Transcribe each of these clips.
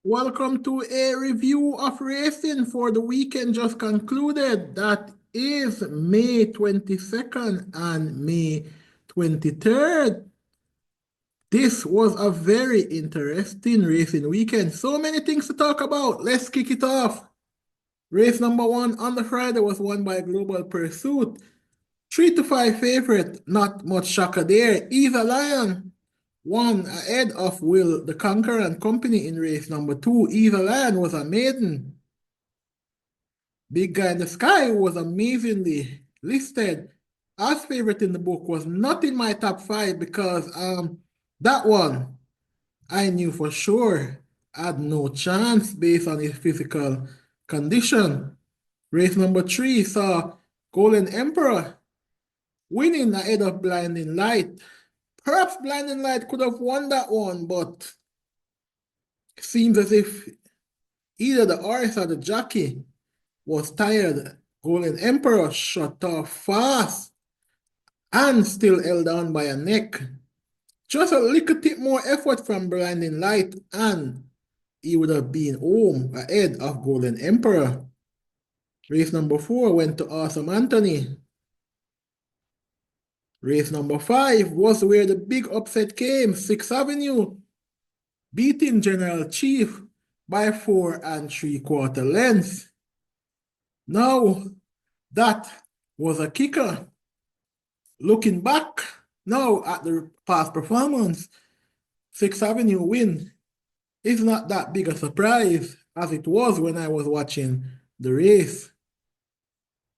Welcome to a review of racing for the weekend just concluded. That is May 22nd and May 23rd. This was a very interesting racing weekend. So many things to talk about. Let's kick it off. Race number one on the Friday was won by Global Pursuit. 3 to 5 favorite, not much shocker there. Eva Lion won ahead of Will the Conqueror and Company in race number two. Eva Lion was a maiden. Big Guy in the Sky was amazingly listed as favorite in the book, was not in my top five because that one I knew for sure had no chance based on his physical condition. Race number three saw Golden Emperor winning ahead of Blinding Light. Perhaps Blinding Light could have won that one, but it seems as if either the horse or the jockey was tired. Golden Emperor shut off fast and still held on by a neck. Just a little bit more effort from Blinding Light and he would have been home ahead of Golden Emperor. Race number four went to Awesome Anthony. Race number five was where the big upset came. 6th Avenue beating General Chief by 4 3/4 lengths. Now, that was a kicker. Looking back now at the past performance, 6th Avenue win is not that big a surprise as it was when I was watching the race.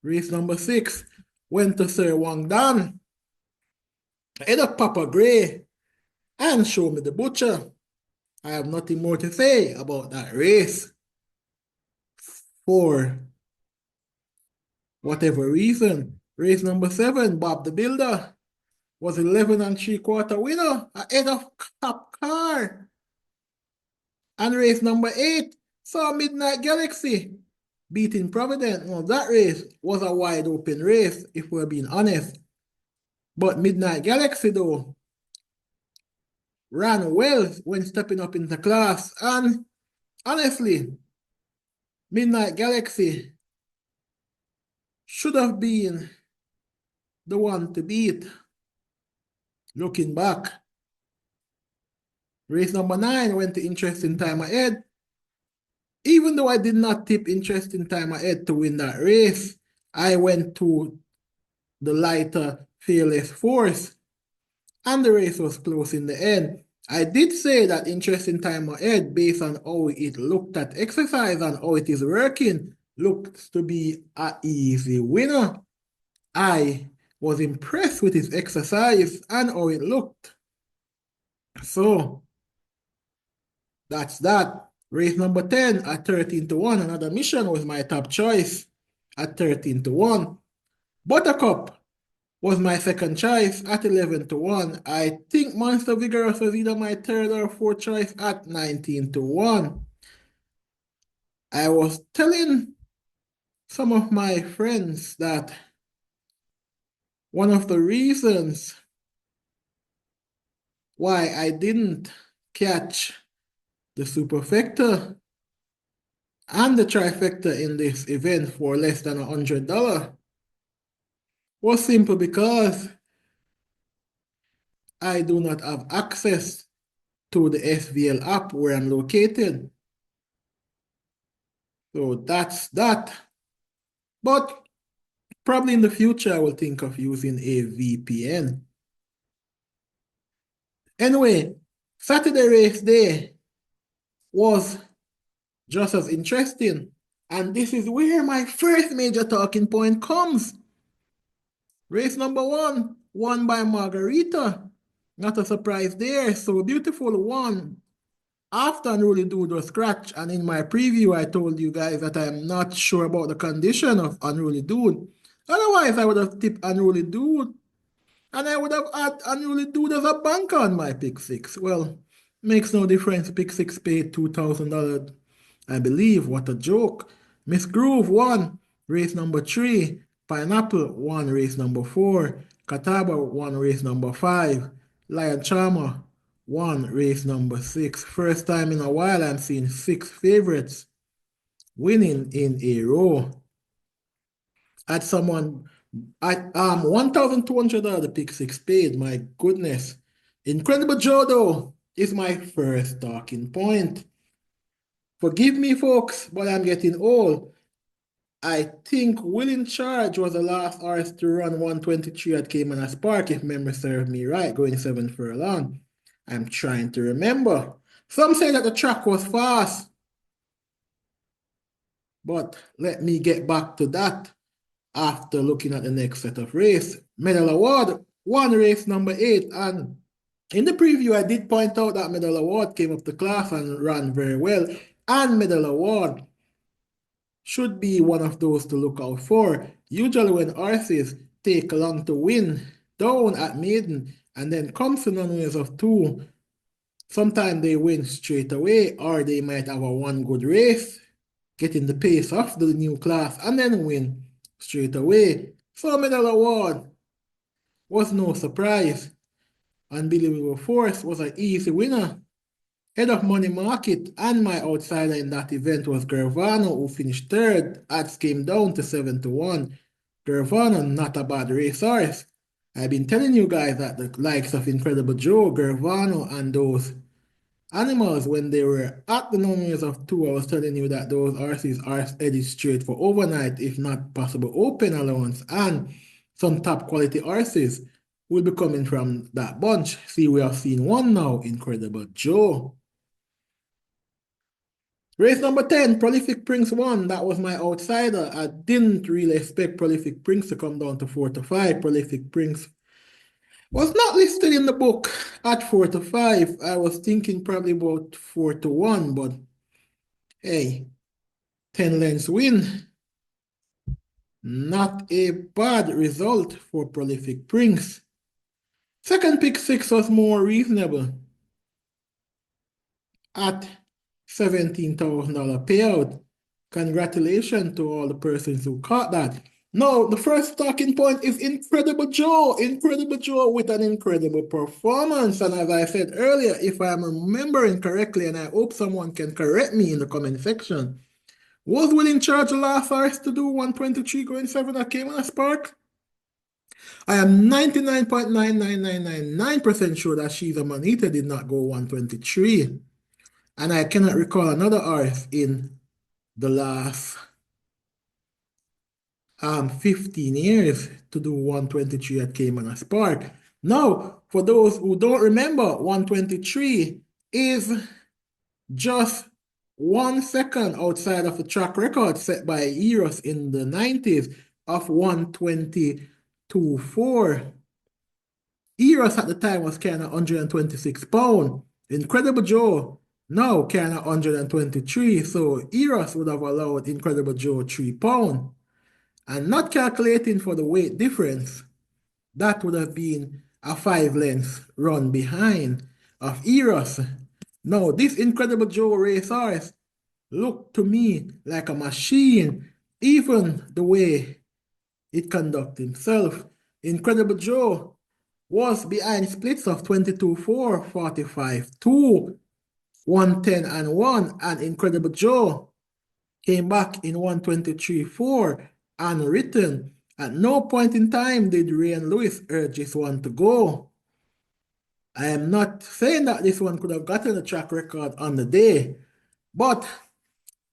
Race number 6 went to Sir Wang Dan, ahead of Papa Gray, and Show Me the Butcher. I have nothing more to say about that race. For whatever reason, race number 7, Bob the Builder, was 11 3/4 winner ahead of Cop Car. And race number 8 saw Midnight Galaxy beating Providence. Well, that race was a wide open race, if we're being honest. But Midnight Galaxy, though, ran well when stepping up into class. And honestly, Midnight Galaxy should have been the one to beat. Looking back, race number 9 went to Interesting Time Ahead. Even though I did not tip Interesting Time Ahead to win that race, I went to the lighter Fearless Force, and the race was close in the end. I did say that Interesting Time Ahead, based on how it looked at exercise and how it is working, looks to be an easy winner. I was impressed with his exercise and how it looked. So, that's that. Race number 10 at 13-1. Another Mission was my top choice at 13-1. Buttercup was my second choice at 11-1. I think Monster Vigorous was either my third or fourth choice at 19-1. I was telling some of my friends that one of the reasons why I didn't catch the superfecta and the trifecta in this event for less than $100 was simple because I do not have access to the SVL app where I'm located. So that's that. But probably in the future, I will think of using a VPN. Anyway, Saturday race day was just as interesting. And this is where my first major talking point comes. Race number 1, won by Margarita. Not a surprise there. So beautiful one. After Unruly Dude was scratched, and in my preview, I told you guys that I'm not sure about the condition of Unruly Dude. Otherwise, I would have tipped Unruly Dude, and I would have had Unruly Dude as a banker on my pick six. Well, makes no difference. Pick six paid $2,000, I believe. What a joke. Miss Groove won race number 3. Pineapple won race number 4. Catawba won race number 5. Lion Charmer Race number 6. First time in a while I'm seeing 6 favorites winning in a row. At someone at 1,200 the pick 6 paid. My goodness. Incredible Joe though is my first talking point. Forgive me, folks, but I'm getting old. I think Will in Charge was the last horse to run 123 at Caymanas Park, if memory serves me right, going 7 furlong. I'm trying to remember. Some say that the track was fast, but let me get back to that after looking at the next set of race. Medal Award, won race number 8, and in the preview, I did point out that Medal Award came up to class and ran very well, and Medal Award should be one of those to look out for. Usually when horses take long to win down at maiden and then comes to non-winners of 2, sometimes they win straight away or they might have a one good race, getting the pace of the new class and then win straight away. So Medal Award was no surprise. Unbelievable Force was an easy winner. Head of Money Market and my outsider in that event was Gervano, who finished third. Odds came down to 7-1. Gervano, not a bad racehorse. I've been telling you guys that the likes of Incredible Joe, Gervano, and those animals, when they were at the numbers of 2, I was telling you that those horses are headed straight for overnight, if not possible open allowance, and some top quality horses will be coming from that bunch. See, we have seen one now, Incredible Joe. Race number 10, Prolific Prince won. That was my outsider. I didn't really expect Prolific Prince to come down to 4-5. Prolific Prince was not listed in the book at 4-5. I was thinking probably about 4-1, but hey, 10 lengths win. Not a bad result for Prolific Prince. Second pick 6 was more reasonable at $17,000 payout. Congratulations to all the persons who caught that. Now, the first talking point is Incredible Joe. Incredible Joe with an incredible performance. And as I said earlier, if I'm remembering correctly, and I hope someone can correct me in the comment section, was Will in Charge the last horse to do 123 going 7 at Caymanas Park? I am 99.99999% sure that she's a Manita did not go 123. And I cannot recall another horse in the last 15 years to do 123 at Caymanas Park. Now, for those who don't remember, 123 is just 1 second outside of the track record set by Eros in the 90s of 122.4. Eros at the time was carrying 126 pounds. Incredible Joe now carrying 123, so Eros would have allowed Incredible Joe 3 pounds. And not calculating for the weight difference, that would have been a 5 lengths run behind of Eros. Now, this Incredible Joe racehorse looked to me like a machine, even the way it conducted himself. Incredible Joe was behind splits of 22-4, 45-2, 110-1, and Incredible Joe came back in 123-4 unwritten. At no point in time did Ray and Lewis urge this one to go. I am not saying that this one could have gotten a track record on the day, but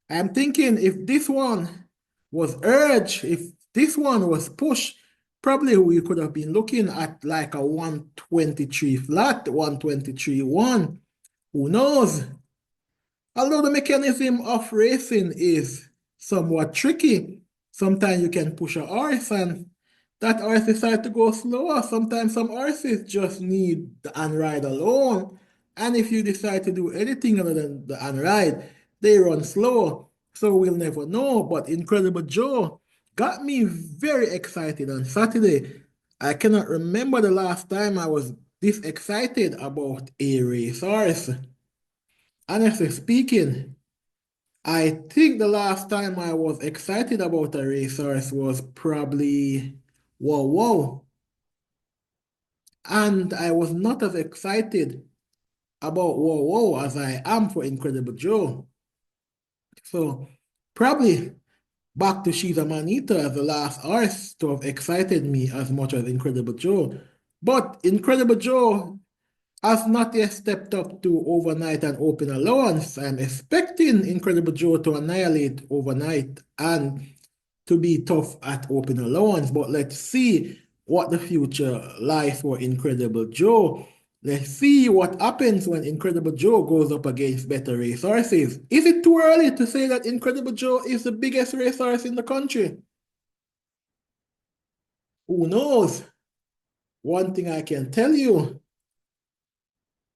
I'm thinking if this one was urged, if this one was pushed, probably we could have been looking at like a 123 flat, 123-1. Who knows? Although the mechanism of racing is somewhat tricky, sometimes you can push a horse and that horse decides to go slower. Sometimes some horses just need the unride alone. And if you decide to do anything other than the unride, they run slow. So we'll never know. But Incredible Joe got me very excited on Saturday. I cannot remember the last time I was this excited about a racehorse. Honestly speaking, I think the last time I was excited about a racehorse was probably Wow. And I was not as excited about Wow Wow as I am for Incredible Joe. So probably back to She's a Manita as the last artist to have excited me as much as Incredible Joe. But Incredible Joe has not yet stepped up to overnight and open allowance. I'm expecting Incredible Joe to annihilate overnight and to be tough at open allowance. But let's see what the future lies for Incredible Joe. Let's see what happens when Incredible Joe goes up against better racehorses. Is it too early to say that Incredible Joe is the biggest racehorse in the country? Who knows? One thing I can tell you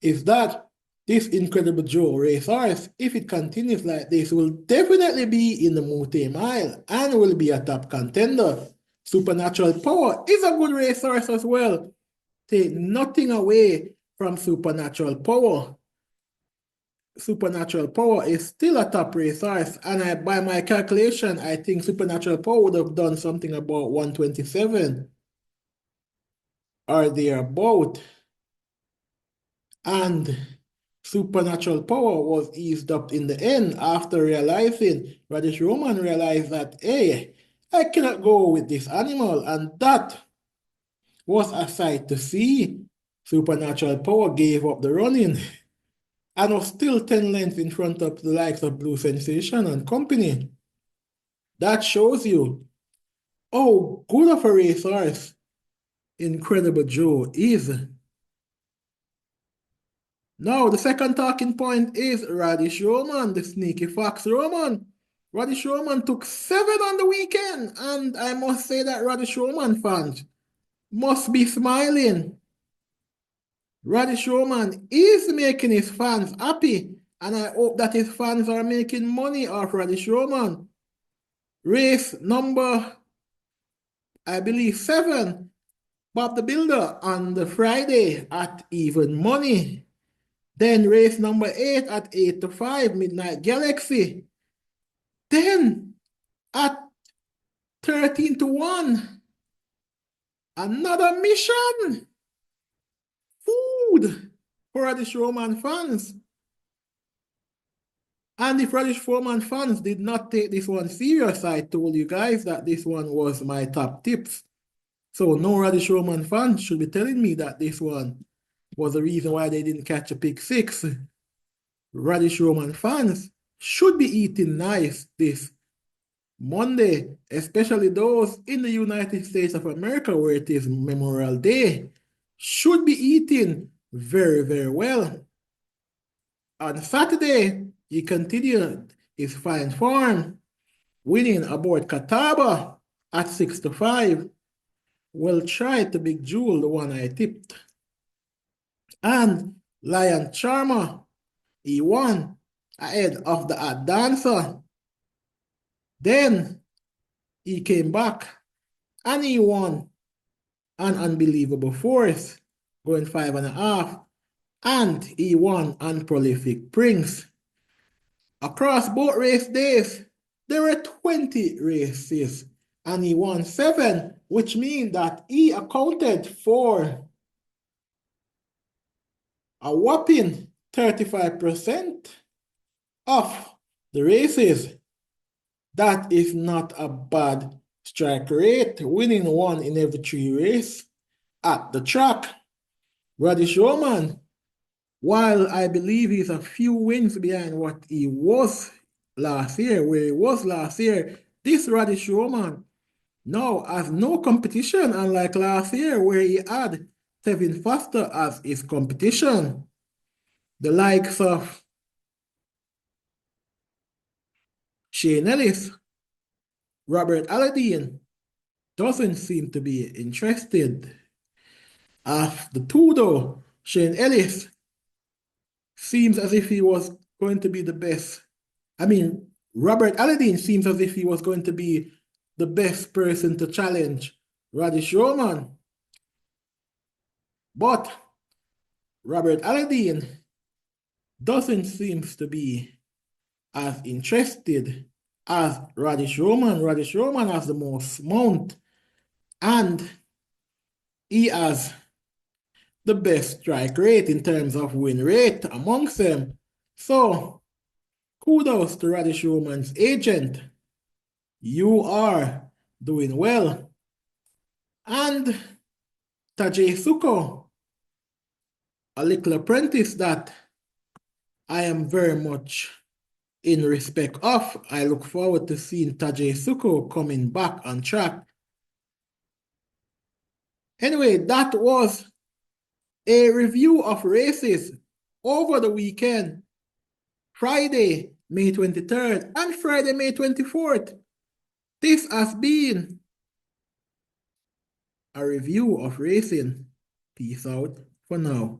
is that this Incredible Joe racehorse, if it continues like this, will definitely be in the Mute Mile and will be a top contender. Supernatural Power is a good racehorse as well. Take nothing away from Supernatural Power. Supernatural Power is still a top racehorse, and by my calculation, I think Supernatural Power would have done something about 127 or thereabout. And Supernatural Power was eased up in the end after realizing, Raddesh Roman realized that, hey, I cannot go with this animal, and that was a sight to see. Supernatural Power gave up the running and was still 10 lengths in front of the likes of Blue Sensation and company. That shows you how good of a racehorse Incredible Joe is. Now, the second talking point is Raddesh Roman, the sneaky fox Roman. Raddesh Roman took 7 on the weekend, and I must say that Raddesh Roman fans must be smiling. Raddesh Roman is making his fans happy, and I hope that his fans are making money off Raddesh Roman. Race number, I believe, 7, Bob the Builder on the Friday at even money. Then race number 8 at 8 to 5, Midnight Galaxy. Then at 13 to 1, another mission. Food for Raddesh Roman fans. And if Raddesh Roman fans did not take this one serious, I told you guys that this one was my top tips. So no Raddesh Roman fans should be telling me that this one was the reason why they didn't catch a pick 6. Raddesh Roman fans should be eating nice this Monday, especially those in the United States of America where it is Memorial Day, should be eating very, very well. On Saturday, he continued his fine form, winning aboard Catawba at 6 to 5. Well tried to Big Jewel, the one I tipped. And Lion Charmer, he won ahead of the Ad Dancer. Then he came back and he won an unbelievable fourth, going 5.5. And he won on Prolific Prince. Across both race days, there were 20 races, and he won 7, which means that he accounted for a whopping 35% of the races. That is not a bad strike rate, winning 1 in every 3 races at the track. Raddesh Roman, while I believe he's a few wins behind what he was last year, where he was last year, this Raddesh Roman now has no competition, unlike last year where he had Tevin Foster as his competition. The likes of Shane Ellis, Robert Aladdin doesn't seem to be interested. Of the two though, Shane Ellis seems as if he was going to be the best. I mean, Robert Aladdin seems as if he was going to be the best person to challenge Raddesh Roman. But Robert Aladdin doesn't seem to be as interested as Raddesh Roman. Raddesh Roman has the most mount, and he has the best strike rate in terms of win rate amongst them. So, kudos to Raddesh Roman's agent. You are doing well. And Tajay Suko, a little apprentice that I am very much in respect of. I look forward to seeing Tajay Suko coming back on track. Anyway, that was a review of races over the weekend, Friday, May 23rd and Friday, May 24th. This has been a review of racing. Peace out for now.